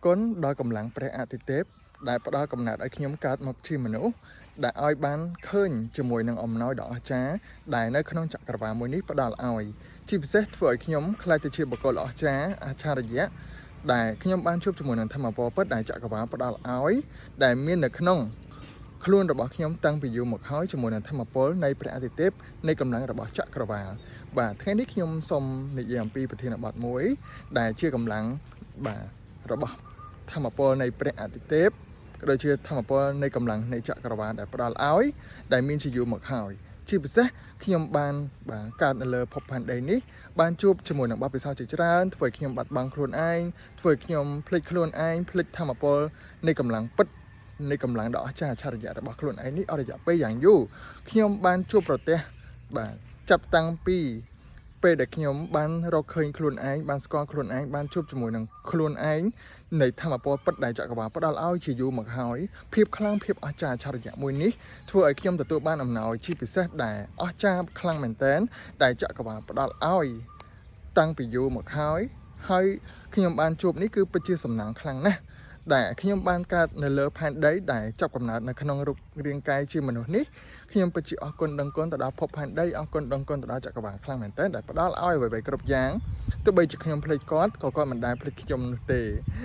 គុណដល់កម្លាំងព្រះអាទិទេពដែលផ្ដល់កំណើតឲ្យខ្ញុំកើតមកជាមនុស្សដែលឲ្យបានឃើញជាមួយនឹងអំណោយដ៏អស្ចារ្យដែលនៅក្នុងចក្រវាឡមួយនេះផ្ដល់ឲ្យជាពិសេសធ្វើឲ្យខ្ញុំក្លាយទៅជាបុគ្គលអស្ចារ្យអច្ឆរិយៈដែលខ្ញុំបានជួបជាមួយនឹងធម្មពលពិតដែលចក្រវាឡផ្ដល់ឲ្យដែលមាននៅក្នុងខ្លួនរបស់ខ្ញុំតាំងពីយូរមកហើយជាមួយនឹងធម្មពលនៃព្រះអាទិទេពនៃកម្លាំងរបស់ចក្រវាឡបាទថ្ងៃនេះខ្ញុំសូមនិយាយអំពីប្រធានបទមួយដែលជាកម្លាំងបាទរបស់ធម្មពលនៃព្រះអាទិទេពក៏ដូចជាធម្មពលនៃកម្លាំងនៃចក្រវាឡដែលផ្ដល់ឲ្យដែលមានជាយូរមកហើយជាពិសេសខ្ញុំបានបាទកើតនៅលើភពផែនដីនេះបានជួបជាមួយនឹងបទពិសោធន៍ជាច្រើនធ្វើឲ្យខ្ញុំបាត់បង់ខ្លួនឯងធ្វើឲ្យខ្ញុំភ្លេចខ្លួនឯងភ្លេចធម្មពលនៃកម្លាំងពិតនៃកម្លាំងដ៏អស្ចារ្យអច្ឆរិយៈរបស់ខ្លួនឯងនេះអស់រយៈពេលយ៉ាងយូរខ្ញុំបានជួបប្រទះបាទចាប់តាំងពីពេលដែលខ្ញុំបានរកឃើញខ្លួនឯងបានស្គាល់ខ្លួនឯងបានជួបជាមួយនឹងខ្លួនឯងនៃធម្មពលពិតដែលចក្រវាឡផ្ដល់ឲ្យជាយូរមកហើយភាពខ្លាំងភាពអស្ចារ្យអច្ឆរិយៈមួយនេះធ្វើឲ្យខ្ញុំទទួលបានអំណោយជាពិសេសដែលអស្ចារ្យខ្លាំងមែនទែនដែលចក្រវាឡផ្ដល់ឲ្យតាំងពីយូរមកហើយខ្ញុំបានជួបនេះគឺពិតជាសំណាងខ្លាំងណាស់ដែលខ្ញុំបានកើតនៅលើផែនដីដែលចាប់កំណើតនៅក្នុងរូបរាងកាយជាមនុស្សនេះខ្ញុំពិតជាអរគុណដឹងគុណទៅដល់ភពផែនដីអរគុណដឹងគុណទៅដល់ចក្រវាឡខ្លាំងមែនទែនដែលផ្ដល់ឲ្យអ្វីៗគ្រប់យ៉ាងទោះបីជាខ្ញុំភ្លេចគាត់ក៏គាត់មិនដែលភ្លេចខ្ញុំនោះទេ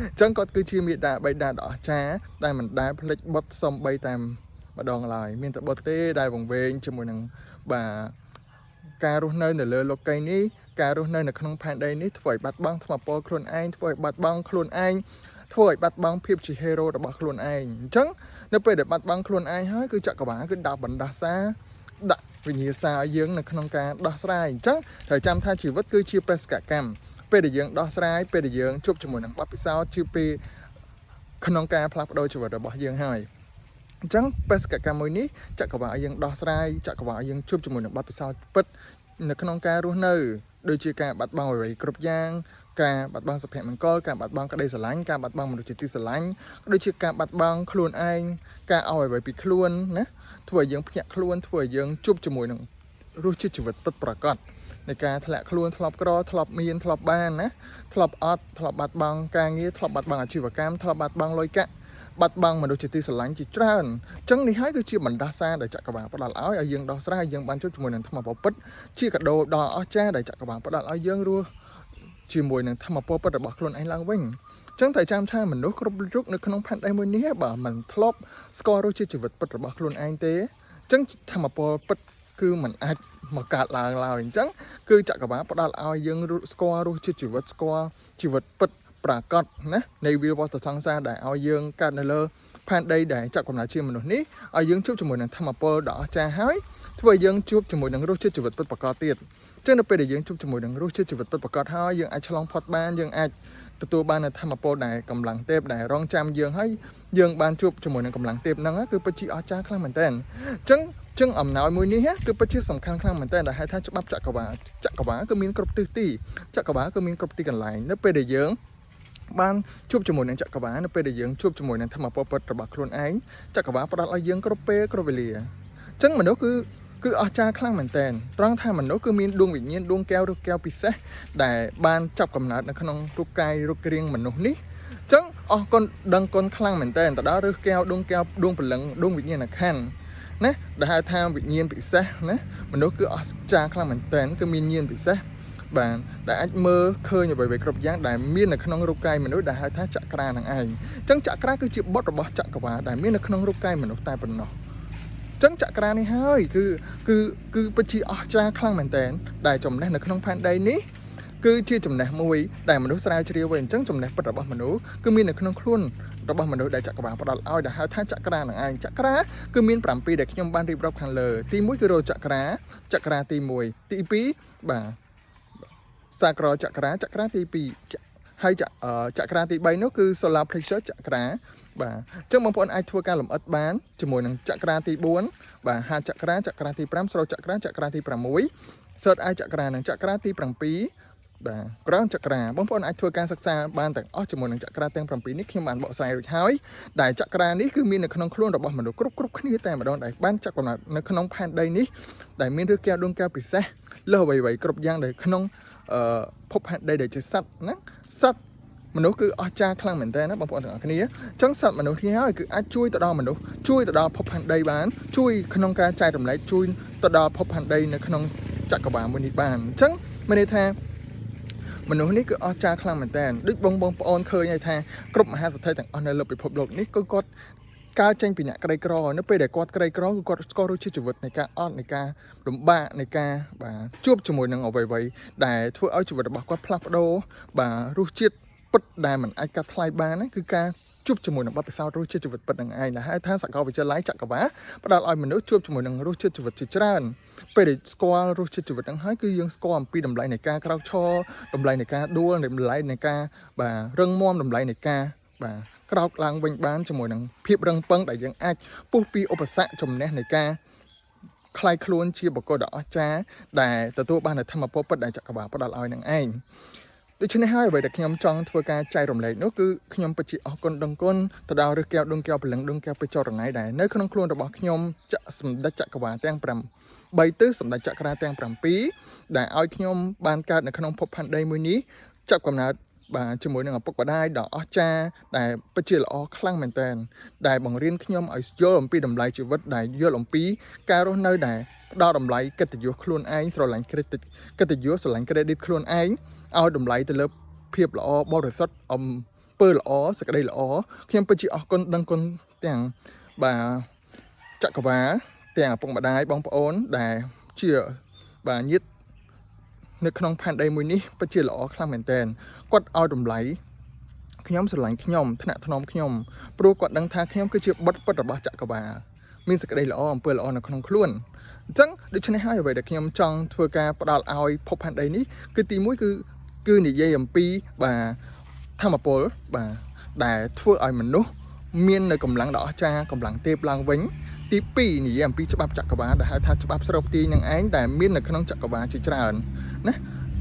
អញ្ចឹងគាត់គឺជាមេដាបៃតាដ៏អស្ចារ្យដែលមិនដែលភ្លេចបុត្រសំបីតែម្ដងឡើយមានតែបុត្រទេដែលវង្វេងជាមួយនឹងបាទការរស់នៅលើលោកីយ៍នេះការរស់នៅក្នុងផែនដីនេះធ្វើឲ្យបាត់បង់ធម៌ពលខ្លួនឯងធ្វើឲ្យបាត់បង់ខ្លួនឯងធ្វើឲ្យបាត់បង់ភាពជាហេរ៉ូរបស់ខ្លួនឯងអញ្ចឹងនៅពេលដែលបាត់បង់ខ្លួនឯងហើយគឺចក្រវាឡគឺដាក់បណ្ដាសាដាក់វិញ្ញាសាឲ្យយើងនៅក្នុងការដោះស្រាយអញ្ចឹងត្រូវចាំថាជីវិតគឺជាបេសកកម្មពេលដែលយើងដោះស្រាយពេលដែលយើងជួបជាមួយនឹងបទពិសោធន៍ជាពេលក្នុងការផ្លាស់ប្ដូរជីវិតរបស់យើងហើយអញ្ចឹងបេសកកម្មមួយនេះចក្រវាឡឲ្យយើងដោះស្រាយចក្រវាឡឲ្យយើងជួបជាមួយនឹងបទពិសោធន៍ពិតនៅក្នុងការរស់នៅដូចជាការបាត់បង់អ្វីៗគ្រប់យ៉ាងការបាត់បង់សុភមង្គលការបាត់បង់ក្តីស្រឡាញ់ការបាត់បង់មនុស្សជាទីស្រឡាញ់ដូចជាការបាត់បង់ខ្លួនឯងការឲ្យអ្វីពីខ្លួនណាធ្វើឲ្យយើងភ្ញាក់ខ្លួនធ្វើឲ្យយើងជួបជាមួយនឹងរសជាតិជីវិតពិតប្រាកដនៃការធ្លាក់ខ្លួនធ្លាប់ក្រធ្លាប់មានធ្លាប់បានណាធ្លាប់អត់ធ្លាប់បាត់បង់ការងារធ្លាប់បាត់បង់អាជីវកម្មធ្លាប់បាត់បង់លុយកាក់បាត់បង់មនុស្សជាទីស្រឡាញ់ជាច្រើនអញ្ចឹងនេះហើយគឺជាបណ្ដាសាដែលចក្រវាឡផ្ដល់ឲ្យយើងដោះស្រាយយើងបានជួបជាមួយនឹងធម៌ពលពិតជាកាដូដ៏អស្ចារ្យដែលចក្រវាឡផ្ដល់ឲ្យយើងរស់ជាមួយនឹងធម៌ពលពិតរបស់ខ្លួនឯងឡើងវិញអញ្ចឹងតែចាំថាមនុស្សគ្រប់រូបនៅក្នុងផែនដីមួយនេះបើមិនធ្លាប់ស្គាល់រសជាតិជីវិតពិតរបស់ខ្លួនឯងទេអញ្ចឹងធម៌ពលពិតគឺมันអាចមកកើតឡើងឡើយអញ្ចឹងគឺចក្រវាឡផ្ដល់ឲ្យយើងស្គាល់រសជាតិជីវិតស្គាល់ជីវិតពិតប្រាកដណានៃវាលវត្ថុសង្សារដែលឲ្យយើងកើតនៅលើផែនដីដែលចាប់កំណើតជាមនុស្សនេះឲ្យយើងជួបជាមួយនឹងធម៌ពលដ៏អស្ចារ្យហើយធ្វើឲ្យយើងជួបជាមួយនឹងរសជាតិជីវិតពិតប្រាកដទៀតចឹងនៅពេលដែលយើងជួបជាមួយនឹងរសជាតិជីវិតពិតប្រាកដហើយយើងអាចឆ្លងផុតបានយើងអាចទទួលបាននូវធម៌ពលដែលកម្លាំងទេពដែលរងចាំយើងហើយយើងបានជួបជាមួយនឹងកម្លាំងទេពហ្នឹងគឺពិតជាអស្ចារ្យខ្លាំងមែនទែនចឹងអំណោយមួយនេះគឺពិតជាសំខាន់ខ្លាំងមែនទែនដែលហៅថាច្បាប់ចក្រវាឡគឺមានគ្រប់ទិសទីចក្រវាឡគឺមានគ្រប់ទីកន្លែងនៅពេលដែលយើងបានជួបជាមួយនឹងចក្រវាឡនៅពេលដែលយើងជួបជាមួយនឹងធម៌ពលពិតរបស់ខ្លួនឯងចក្រវាឡផ្ដល់ឲ្យយើងគ្រប់ពេលគ្រប់វេលាអញ្ចឹងមនុស្សគឺអស្ចារ្យខ្លាំងមែនទែនត្រង់ថាមនុស្សគឺមានដួងវិញ្ញាណដួងកែវឬកែវពិសេសដែលបានចាប់កំណើតនៅក្នុងរូបកាយរូបរាងមនុស្សនេះអញ្ចឹងអរគុណដឹងគុណខ្លាំងមែនទែនទៅដល់ឬកែវដួងព្រលឹងដួងវិញ្ញាណខណ្ឌណាដែលហៅថាវិញ្ញាណពិសេសណាមនុស្សគឺអស្ចារ្យខ្លាំងមែនទែនគឺមានញាណពិសេសបានដែលអាចមើលឃើញអ្វីៗគ្រប់យ៉ាងដែលមាននៅក្នុងរូបកាយមនុស្សដែលហៅថាចក្រានឹងឯងអញ្ចឹងចក្រាគឺជាបុត្ររបស់ចក្រវាឡដែលមាននៅក្នុងរូបកាយមនុស្សតែប៉ុណ្ណោះចឹងចក្រានេះហើយគឺពិតជាអស្ចារ្យខ្លាំងមែនទែនដែលចំណេះនៅក្នុងផែនដីនេះគឺជាចំណេះមួយដែលមនុស្សស្រាវជ្រាវវិញអញ្ចឹងចំណេះពិតរបស់មនុស្សគឺមាននៅក្នុងខ្លួនរបស់មនុស្សដែលចក្រវាឡផ្ដល់ឲ្យដែលហៅថាចក្រានឹងឯងចក្រាគឺមាន7ដែលខ្ញុំបានរៀបរាប់ខាងលើទី1គឺរោចក្រាទី1ទី2បាទសាក្រចក្រាទី2ហើយចក្រាទី3នោះគឺ solar plexus ចក្រាបាទអញ្ចឹងបងប្អូនអាចធ្វើការលម្អិតបានជាមួយនឹងចក្រាទី4បាទហាចក្រាទី5ស្រោចក្រាទី6សើតអាយចក្រានិងចក្រាទី7បាទក្រោមចក្រាបងប្អូនអាចធ្វើការសិក្សាបានទាំងអស់ជាមួយនឹងចក្រាទាំង7នេះខ្ញុំបានបកស្រាយរួចហើយដែលចក្រានេះគឺមាននៅក្នុងខ្លួនរបស់មនុស្សគ្រប់គ្នាតែម្ដងដែលបានចាប់កំណើតនៅក្នុងផែនដីនេះដែលមានឬកែវដួងកែវពិសេសលើអ្វីៗគ្រប់យ៉ាងដែលក្នុងភពផែនដីដែលជាសត្វណាសត្វ មនុស្សគឺអស្ចារ្យខ្លាំងមែនតើណាបងប្អូនទាំងអស់គ្នាអញ្ចឹងសត្វមនុស្សនេះហើយគឺអាចជួយទៅដល់មនុស្សជួយទៅដល់ភពផែនដីបានជួយក្នុងការចែករំលែកជួយទៅដល់ភពផែនដីនៅក្នុងចក្រវាឡមួយនេះបានអញ្ចឹងមានន័យថាមនុស្សនេះគឺអស្ចារ្យខ្លាំងមែនតើដូចបងប្អូនឃើញហើយថាគ្រប់មហាសទ្ធិទាំងអស់នៅលើពិភពលោកនេះគឺគាត់កើតចេញពីអ្នកក្រីក្រនៅពេលដែលគាត់ក្រីក្រគឺគាត់ស្គាល់រសជាតិជីវិតនៃការអត់នៃការលំបាកនៃការបាទជួបជាមួយនឹងអ្វីៗដែលធ្វើឲ្យជីវិតរបស់គាត់ផ្លាស់ប្ដូរបាទរសជាតិពិតដែលមិនអាចកាត់ថ្លៃបានគឺការជួបជាមួយនឹងបទពិសោធន៍រសជាតិជីវិតពិតនឹងឯងដែលហៅថាសាកលវិទ្យាល័យចក្រវាឡផ្ដល់ឲ្យមនុស្សជួបជាមួយនឹងរសជាតិជីវិតជាច្រើនពេលដែលស្គាល់រសជាតិជីវិតហ្នឹងហើយគឺយើងស្គាល់អំពីតម្លៃនៃការក្រោកឈរតម្លៃនៃការដួលតម្លៃនៃការបាទរឹងមាំតម្លៃនៃការបាទក្រោកឡើងវិញបានជាមួយនឹងភាពរឹងប៉ឹងដែលយើងអាចពុះពីឧបសគ្គជំនះនៃការคล้ายខ្លួនជាបុគ្គលដ៏អស្ចារ្យដែលទទួលបាននូវធម៌ពិតដែលចក្រវាឡផ្ដល់ឲ្យនឹងឯងដូច្នេះហើយអ្វីដែលខ្ញុំចង់ធ្វើការចែករំលែកនោះគឺខ្ញុំពិតជាអរគុណដឹងគុណទៅដល់ឫសកែវដួងកែវព្រលឹងដួងកែវពេជ្រចរណៃដែលនៅក្នុងខ្លួនរបស់ខ្ញុំសម្ដេចចក្រវាឡទាំង8ទិសសម្ដេចចក្រាទាំង7ដែលឲ្យខ្ញុំបានកើតនៅក្នុងភពផែនដីមួយនេះចាប់កំណើតបាទជាមួយនឹងឪពុកម្ដាយដ៏អស្ចារ្យដែលពិតជាល្អខ្លាំងមែនទែនដែលបង្រៀនខ្ញុំឲ្យយល់អំពីតម្លៃជីវិតដែលយល់អំពីការរស់នៅដែលផ្ដល់តម្លៃកិត្តិយសខ្លួនឯងស្រឡាញ់កិត្តិយសស្រឡាញ់ credit ខ្លួនឯងឲ្យតម្លៃទៅលើភាពល្អបរិសុទ្ធអំពើល្អសេចក្តីល្អខ្ញុំពិតជាអរគុណដឹងគុណទាំងបាទចក្រវាឡទាំងឪពុកម្ដាយបងប្អូនដែលជាបាទញាតិនៅក្នុងផែនដីមួយនេះពិតជាល្អខ្លាំងមែនទែនគាត់ឲ្យតម្លៃខ្ញុំស្រឡាញ់ខ្ញុំថ្នាក់ថ្នមខ្ញុំព្រោះគាត់ដឹងថាខ្ញុំគឺជាបុត្រពិតរបស់ចក្រវាឡមានសេចក្តីល្អអំពើល្អនៅក្នុងខ្លួនអញ្ចឹងដូច្នេះហើយអ្វីដែលខ្ញុំចង់ធ្វើការផ្ដល់ឲ្យភពផែនដីនេះគឺទី1គឺនិយាយអំពីបាទធម្មពលបាទដែលធ្វើឲ្យមនុស្សមាននៅកម្លាំងដ៏អស្ចារ្យកម្លាំងទេពឡើងវិញទី2និយាយអំពីច្បាប់ចក្រវាឡដែលហៅថាច្បាប់ស្របទាយនឹងឯងដែលមាននៅក្នុងចក្រវាឡជាច្រើនណា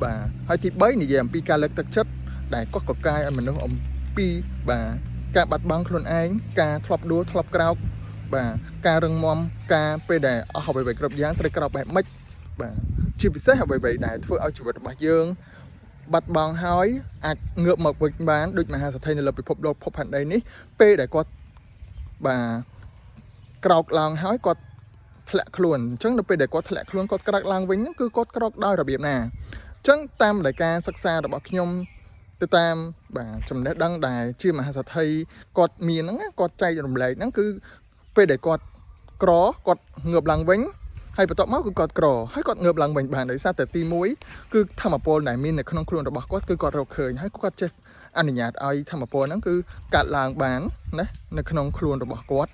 បាទហើយទី3និយាយអំពីការលើកទឹកចិត្តដែលកោះកកាយឲ្យមនុស្សអំពីបាទការបាត់បង់ខ្លួនឯងការធ្លាប់ដួលធ្លាប់ក្រោកបាទការរឹងមាំការពេលដែលអស់អ្វីៗគ្រប់យ៉ាងត្រូវក្រោកបែបម៉េចបាទជាពិសេសអ្វីៗដែលធ្វើឲ្យជីវិតរបស់យើងបាត់បង់ហើយអាចងើបមកវិញបានដូចមហាសទ្ធិនៅលើពិភពលោកភពផែនដីនេះពេលដែលគាត់បាទក្រោកឡើងហើយគាត់ធ្លាក់ខ្លួនអញ្ចឹងនៅពេលដែលគាត់ធ្លាក់ខ្លួនគាត់ក្រោកឡើងវិញហ្នឹងគឺគាត់ក្រោកដោយរបៀបណាអញ្ចឹងតាមដែលការសិក្សារបស់ខ្ញុំទៅតាមបាទចំណេះដឹងដែលជាមហាសទ្ធិគាត់មានហ្នឹងគាត់ចែករំលែកហ្នឹងគឺពេលដែលគាត់ក្រគាត់ងើបឡើងវិញហើយបន្ទាប់មកគឺគាត់ក្រហើយគាត់ងើបឡើងវិញបានដោយសារតែទី1គឺធម្មពលដែលមាននៅក្នុងខ្លួនរបស់គាត់គឺគាត់រកឃើញហើយគាត់ចេះអនុញ្ញាតឲ្យធម្មពលហ្នឹងគឺកាត់ឡើងបានណានៅក្នុងខ្លួនរបស់គាត់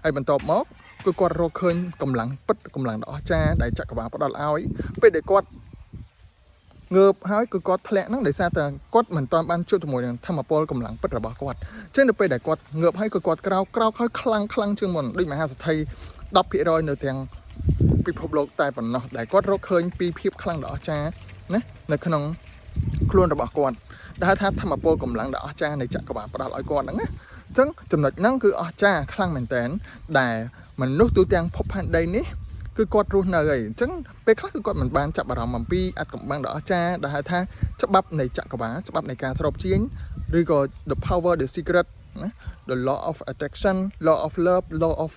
ហើយបន្ទាប់មកគឺគាត់រកឃើញកម្លាំងពិតកម្លាំងដ៏អស្ចារ្យដែលចក្រវាឡផ្ដល់ឲ្យពេលដែលគាត់ងើបហើយគឺគាត់ធ្លាក់ហ្នឹងដោយសារតែគាត់មិនទាន់បានជួបជាមួយនឹងធម្មពលកម្លាំងពិតរបស់គាត់អញ្ចឹងនៅពេលដែលគាត់ងើបហើយគឺគាត់ក្រោកហើយខ្លាំងជាងមុនដូចមហាសទ្ធិ 10% នៅទាំងពិភពលោកតែប៉ុណ្ណោះដែលគាត់រកឃើញពីភាពខ្លាំងដ៏អស្ចារ្យណានៅក្នុងខ្លួនរបស់គាត់ដែលថាធម្មពលកម្លាំងដ៏អស្ចារ្យនៃចក្រវាឡផ្ដល់ឲ្យគាត់ហ្នឹងណាអញ្ចឹងចំណុចហ្នឹងគឺអស្ចារ្យខ្លាំងមែនតើដែលមនុស្សទូទាំងភពផែនដីនេះគឺគាត់រស់នៅហើយអញ្ចឹងពេលខ្លះគឺគាត់មិនបានចាប់អារម្មណ៍អំពីអត្ថកម្បាំងដ៏អស្ចារ្យដែលហៅថាច្បាប់នៃចក្រវាឡច្បាប់នៃការស្រូបទាញឬក៏ the power the secret ណា the law of attraction law of love law of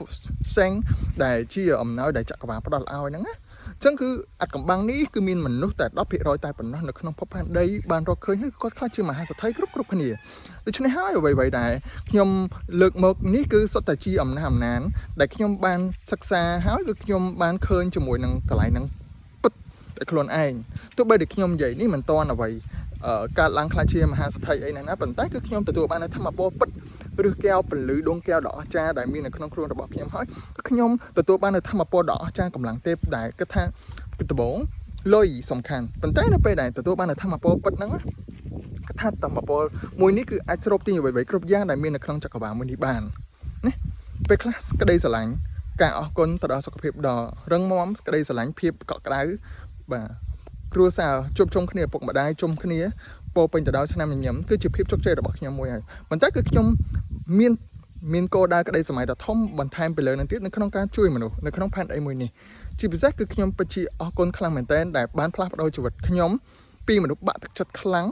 sex ដែលជាអំណោយដែលចក្រវាឡផ្ដល់ឲ្យហ្នឹងណាអញ្ចឹងគឺអត្ថកម្បាំងនេះគឺមានមនុស្សតែ 10% តែប៉ុណ្ណោះនៅក្នុងភពផែនដីបានរកឃើញហើយគាត់ខ្លាចជាមហាសទ្ធិគ្រប់គ្នាដូច្នេះហើយអ្វីៗដែលខ្ញុំលើកមកនេះគឺសុទ្ធតែជាអំណាចដែលខ្ញុំបានសិក្សាហើយគឺខ្ញុំបានឃើញជាមួយនឹងកន្លែងហ្នឹងពិតតែខ្លួនឯងទោះបីតែខ្ញុំនិយាយនេះមិនតាន់អ្វីកើតឡើងខ្លាចជាមហាសទ្ធិអីណាប៉ុន្តែគឺខ្ញុំទទួលបាននូវធម៌ពលពិតឬកែវពលឺដួងកែវដ៏អស្ចារ្យដែលមាននៅក្នុងខ្លួនរបស់ខ្ញុំហើយខ្ញុំទទួលបាននូវធម៌ពលដ៏អស្ចារ្យកម្លាំងទេពដែលគិតថាគឺដំបូងលុយសំខាន់ប៉ុន្តែនៅពេលដែលទទួលបាននូវធម៌ពលពិតហ្នឹងគិតថាធម៌ពលមួយនេះគឺអាចស្រូបទាញអ្វីៗគ្រប់យ៉ាងដែលមាននៅក្នុងចក្រវាឡមួយនេះបានណាពេលខ្លះក្តីស្រឡាញ់ការអរគុណទៅដល់សុខភាពដ៏រឹងមាំក្តីស្រឡាញ់ភាពកក់ក្ដៅបាទគ្រួសារជួបជុំគ្នាពុកម្ដាយជុំគ្នាពោពេញទៅដោយស្នាមញញឹមគឺជាភាពជោគជ័យរបស់ខ្ញុំមួយហើយប៉ុន្តែគឺខ្ញុំមានគោលដៅក្តីសម័យដ៏ធំបន្ថែមពីលើនឹងទៀតនៅក្នុងការជួយមនុស្សនៅក្នុងផែនដីមួយនេះជាពិសេសគឺខ្ញុំពិតជាអរគុណខ្លាំងមែនទែនដែលបានផ្លាស់ប្ដូរជីវិតខ្ញុំពីមនុស្សបាក់ទឹកចិត្តខ្លាំង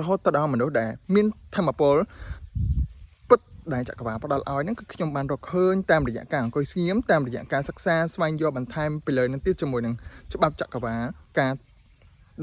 រហូតដល់មនុស្សដែលមានធម្មពលពិតដែលចក្រវាឡផ្ដល់ឲ្យហ្នឹងគឺខ្ញុំបានរកឃើញតាមរយៈការអង្គុយស្ងៀមតាមរយៈការសិក្សាស្វែងយល់បន្ថែមពីលើនឹងទៀតជាមួយនឹងច្បាប់ចក្រវាឡកា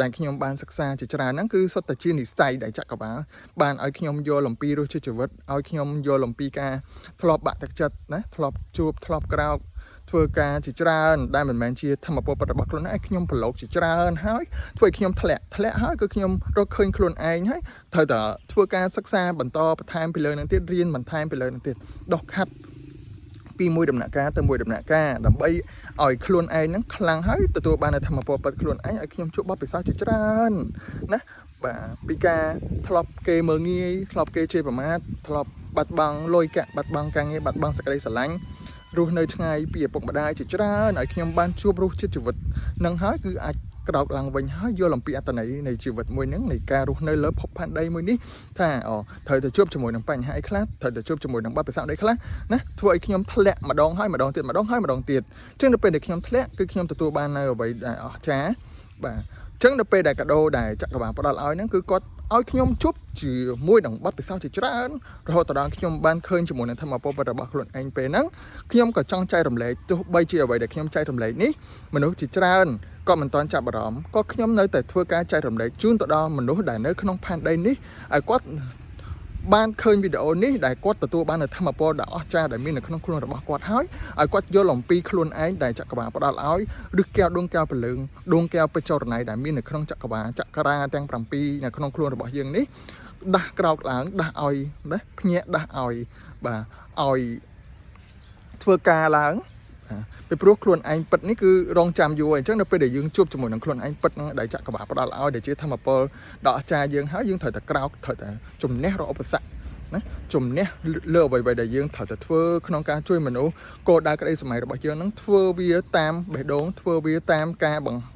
រដែលខ្ញុំបានសិក្សាជាច្រើនហ្នឹងគឺសុទ្ធតែជានិស្ស័យដែលចក្រវាឡបានឲ្យខ្ញុំយល់អំពីរសជាតិជីវិតឲ្យខ្ញុំយល់អំពីការធ្លាប់បាក់ទឹកចិត្តណាធ្លាប់ជួបធ្លាប់ក្រោកធ្វើការជាច្រើនដែលមិនមែនជាធម្មពលពិតរបស់ខ្លួនឯងខ្ញុំប្រឡូកជាច្រើនហើយធ្វើឲ្យខ្ញុំធ្លាក់ហើយគឺខ្ញុំរកឃើញខ្លួនឯងហើយត្រូវតែធ្វើការសិក្សាបន្តបន្ថែមពីលើនឹងទៀតរៀនបន្ថែមពីលើនឹងទៀតដោះខាត់ពីមួយដំណាក់កាលទៅមួយដំណាក់កាលដើម្បីឲ្យខ្លួនឯងហ្នឹងខ្លាំងហើយទទួលបាននូវធម្មពលពិតខ្លួនឯងឲ្យខ្ញុំជួបបទពិសោធន៍ជាច្រើនណាបាទពីការធ្លាប់គេមើលងាយធ្លាប់គេជេរប្រមាថធ្លាប់បាត់បង់លុយកាក់បាត់បង់ការងារបាត់បង់សេចក្តីស្រឡាញ់រស់នៅឆ្ងាយពីឪពុកម្ដាយជាច្រើនឲ្យខ្ញុំបានជួបរសជាតិជីវិតនឹងហើយគឺអាចក្រោកឡើងវិញហើយយល់អំពីអត្ថន័យនៃជីវិតមួយហ្នឹងនៃការរស់នៅលើភពផែនដីមួយនេះថាត្រូវទៅជួបជាមួយនឹងបញ្ហាអីខ្លះត្រូវទៅជួបជាមួយនឹងបទពិសោធន៍អីខ្លះណាធ្វើឲ្យខ្ញុំធ្លាក់ម្ដងហើយម្ដងទៀតម្ដងហើយម្ដងទៀតអញ្ចឹងនៅពេលដែលខ្ញុំធ្លាក់គឺខ្ញុំទទួលបាននៅអ្វីដែលអស្ចារ្យបាទអញ្ចឹងនៅពេលដែលកាដូដែលចក្រវាឡផ្ដល់ឲ្យហ្នឹងគឺគាត់ឲ្យខ្ញុំជួបជាមួយនឹងបទពិសោធន៍ជាច្រើនរហូតដល់ខ្ញុំបានឃើញជាមួយនឹងធម្មពលរបស់ខ្លួនឯងពេលហ្នឹងខ្ញុំក៏ចង់ចែករំលែកទោះបីជាអ្វីដែលខ្ញុំចែករំលែកនេះមនុស្សជាច្រើនក៏មិនទាន់ចាប់អារម្មណ៍ក៏ខ្ញុំនៅតែធ្វើការចែករំលែកជូនទៅដល់មនុស្សដែលនៅក្នុងផែនដីនេះឲ្យគាត់បានឃើញវីដេអូនេះដែលគាត់ទទួលបាននូវធម៌ពលដ៏អស្ចារ្យដែលមាននៅក្នុងខ្លួនរបស់គាត់ហើយឲ្យគាត់យល់អំពីខ្លួនឯងដែលចក្រវាឡផ្ដល់ឲ្យឬកែវដួងកែវព្រលឹងដួងកែវបច្ចុប្បន្នដែលមាននៅក្នុងចក្រវាឡចក្រាទាំង7នៅក្នុងខ្លួនរបស់យើងនេះដាស់ក្រោកឡើងដាស់ឲ្យណាភ្ញាក់ដាស់ឲ្យបាទឲ្យធ្វើការឡើងពីព្រោះខ្លួនឯងពិតនេះគឺរងចាំយូរអញ្ចឹងនៅពេលដែលយើងជួបជាមួយនឹងខ្លួនឯងពិតហ្នឹងដែលចក្រវាឡផ្ដល់ឲ្យដែលជាធម្មពលដ៏អស្ចារ្យយើងហើយយើងត្រូវតែក្រោកត្រូវតែជំនះរាល់ឧបសគ្គណាជំនះលើអ្វីៗដែលយើងត្រូវតែធ្វើក្នុងការជួយមនុស្សគោលដៅក្តីសម័យរបស់យើងហ្នឹងធ្វើវាតាមបេះដូងធ្វើវាតាមការបង្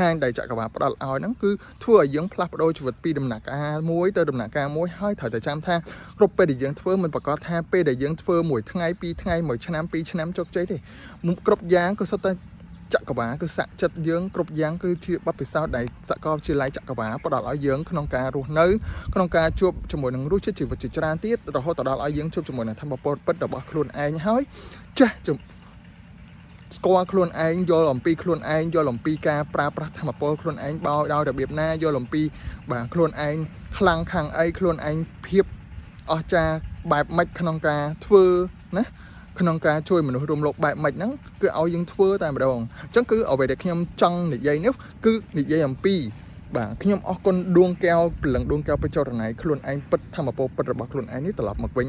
ហាញដែលចក្រវាឡផ្ដល់ឲ្យហ្នឹងគឺធ្វើឲ្យយើងផ្លាស់ប្ដូរជីវិតពីដំណាក់កាលមួយទៅដំណាក់កាលមួយហើយត្រូវតែចាំថាគ្រប់ពេលដែលយើងធ្វើមិនប្រកាសថាពេលដែលយើងធ្វើមួយថ្ងៃពីរថ្ងៃមួយឆ្នាំពីរឆ្នាំជោគជ័យទេគ្រប់យ៉ាងក៏សុទ្ធតែចក្រវាឡគឺសាក់ចិត្តយើងគ្រប់យ៉ាងគឺជាបទពិសោធន៍ដែលសាកលវិទ្យាល័យចក្រវាឡផ្ដល់ឲ្យយើងក្នុងការរស់នៅក្នុងការជួបជាមួយនឹងរសជាតិជីវិតជាច្រើនទៀតរហូតដល់ឲ្យយើងជួបជាមួយនឹងធម៌ពលពិតរបស់ខ្លួនឯងហើយចាស់ស្គាល់ខ្លួនឯងយល់អំពីខ្លួនឯងយល់អំពីការប្រើប្រាស់ធម៌ពលខ្លួនឯងបោដោយរបៀបណាយល់អំពីបាទខ្លួនឯងខ្លាំងខាងអីខ្លួនឯងភាពអស្ចារ្យបែបម៉េចក្នុងការធ្វើណាក្នុងការជួយមនុស្សរួមលោកបែបម៉េចហ្នឹងគឺឲ្យយើងធ្វើតែម្ដងអញ្ចឹងគឺអ្វីដែលខ្ញុំចង់និយាយនេះគឺនិយាយអំពីបាទខ្ញុំអរគុណដួងកែវព្រលឹងដួងកែវបច្ចុប្បន្នខ្លួនឯងពិតធម្មពលពិតរបស់ខ្លួនឯងនេះត្រឡប់មកវិ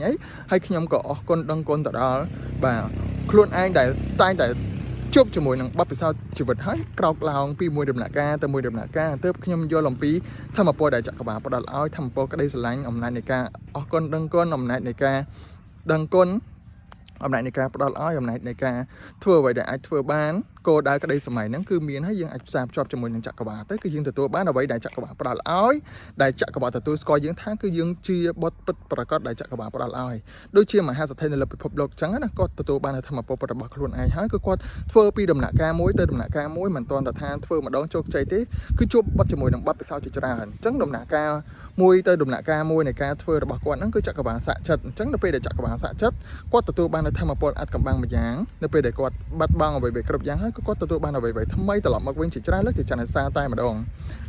ញហើយខ្ញុំក៏អរគុណដឹងគុណទៅដល់បាទខ្លួនឯងដែលតែងតែជួបជាមួយនឹងបទពិសោធន៍ជីវិតហើយក្រោកឡើងពីមួយដំណាក់កាលទៅមួយដំណាក់កាលទើបខ្ញុំយល់អំពីធម្មពលដែលចក្រវាឡផ្ដល់ឲ្យធម្មពលក្តីស្រឡាញ់អំណាចនៃការអរគុណដឹងគុណអំណាចនៃការដឹងគុណអំណាចនៃការផ្ដល់ឲ្យអំណាចនៃការធ្វើអ្វីដែលអាចធ្វើបានគោលដៅក្តីសម័យហ្នឹងគឺមានហើយយើងអាចផ្សារភ្ជាប់ជាមួយនឹងចក្រវាឡទៅគឺយើងទទួលបានអ្វីដែលចក្រវាឡផ្ដល់ឲ្យដែលចក្រវាឡទទួលស្គាល់យើងថាគឺយើងជាបុត្រពិតប្រកបដែលចក្រវាឡផ្ដល់ឲ្យដូចជាមហាសទ្ធិនៅលើពិភពលោកអញ្ចឹងណាគាត់ទទួលបានធម៌ពលរបស់ខ្លួនឯងហើយគឺគាត់ធ្វើពីដំណាក់កាលមួយទៅដំណាក់កាលមួយមិនទាន់តែថាធ្វើម្ដងជោគជ័យទេគឺជួបបាត់ជាមួយនឹងបទពិសោធន៍ជាច្រើនអញ្ចឹងដំណាក់កាលមួយទៅដំណាក់កាលមួយនៃការធ្វើរបស់គាត់ហ្នឹងគឺចក្រវាឡសាក់ចិត្តអញ្ចឹងនៅពេលដែលចក្រវាឡសាក់ចិត្តគាត់ទទួលបានធម៌ពលអត់កំបាំងម្យ៉ាងនៅពេលដែលគាត់បាត់បង់អ្វីៗគ្រប់យ៉ាងហើយគាត់ទទួលបានអ្វីៗថ្មីត្រឡប់មកវិញជាច្រើនលើកជាចន្ទសាតែម្ដង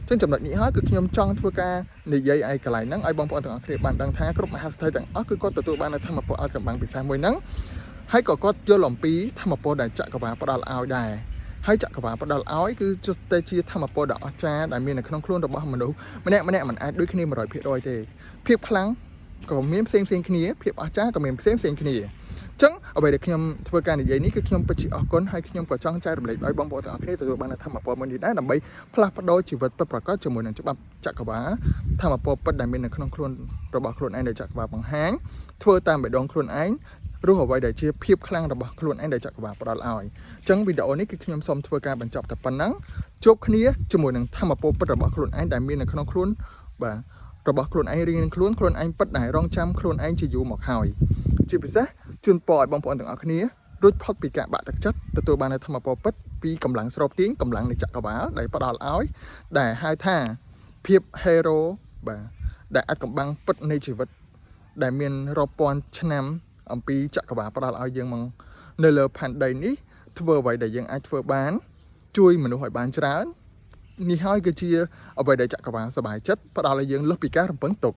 ចឹងចំណុចនេះហើយគឺខ្ញុំចង់ធ្វើការនិយាយឲ្យកន្លែងហ្នឹងឲ្យបងប្អូនទាំងអស់គ្នាបានដឹងថាគ្រប់មហាសទ្ធិទាំងអស់គឺគាត់ទទួលបាននូវធម៌ពលអត់កំបាំងពិសេសមួយហ្នឹងហើយក៏គាត់យល់អំពីធម៌ពលដែលចក្រវាឡផ្ដល់ឲ្យដែរហើយចក្រវាឡផ្ដល់ឲ្យគឺជិតតែជាធម៌ពលដ៏អស្ចារ្យដែលមាននៅក្នុងខ្លួនរបស់មនុស្សម្នាក់មិនអាចដូចគ្នា100%ទេភាពខ្លាំងក៏មានផ្សេងគ្នាភាពអស្ចារ្យក៏មានផ្សេងគ្នាចឹងអ្វីដែលខ្ញុំធ្វើការនិយាយនេះគឺខ្ញុំពិតជាអរគុណហើយខ្ញុំក៏ចង់ចែករំលែកឲ្យបងប្អូនទាំងអស់គ្នាទទួលបានធម៌ពលមួយនេះដែរដើម្បីផ្លាស់ប្ដូរជីវិតពិតប្រាកដជាមួយនឹងច្បាប់ចក្រវាឡធម៌ពលពិតដែលមាននៅក្នុងខ្លួនរបស់ខ្លួនឯងដែលចក្រវាឡបង្ហាញធ្វើតាមបេះដូងខ្លួនឯងរស់អ្វីដែលជាភាពខ្លាំងរបស់ខ្លួនឯងដែលចក្រវាឡផ្ដល់ឲ្យអញ្ចឹងវីដេអូនេះគឺខ្ញុំសូមធ្វើការបញ្ចប់តែប៉ុណ្ណឹងជួបគ្នាជាមួយនឹងធម៌ពលពិតរបស់ខ្លួនឯងដែលមាននៅក្នុងខ្លួនបាទរបស់ខ្លួនឯងរៀងនឹងខ្លួនឯងពិតដែលរងចាំខ្លួនឯងជាយូរមកហើយជាពិសេសជូនពរឲ្យបងប្អូនទាំងអស់គ្នារួចផុតពីការបាក់ទឹកចិត្តទទួលបាននូវធម៌ពលពិតពីកម្លាំងស្រូបទាញកម្លាំងនៃចក្រវាឡដែលផ្ដល់ឲ្យដែលហៅថាភាព hero បាទ ដែលអាចកំបាំងពិតនៃជីវិតដែលមានរាប់ពាន់ឆ្នាំអំពីចក្រវាឡផ្ដល់ឲ្យយើងមកនៅលើផែនដីនេះធ្វើអ្វីដែលយើងអាចធ្វើបានជួយមនុស្សឲ្យបានច្រើននេះហើយគឺជាអ្វីដែលចក្រវាឡសប្បាយចិត្តផ្ដល់ឲ្យយើងលើសពីការរំពឹងទុក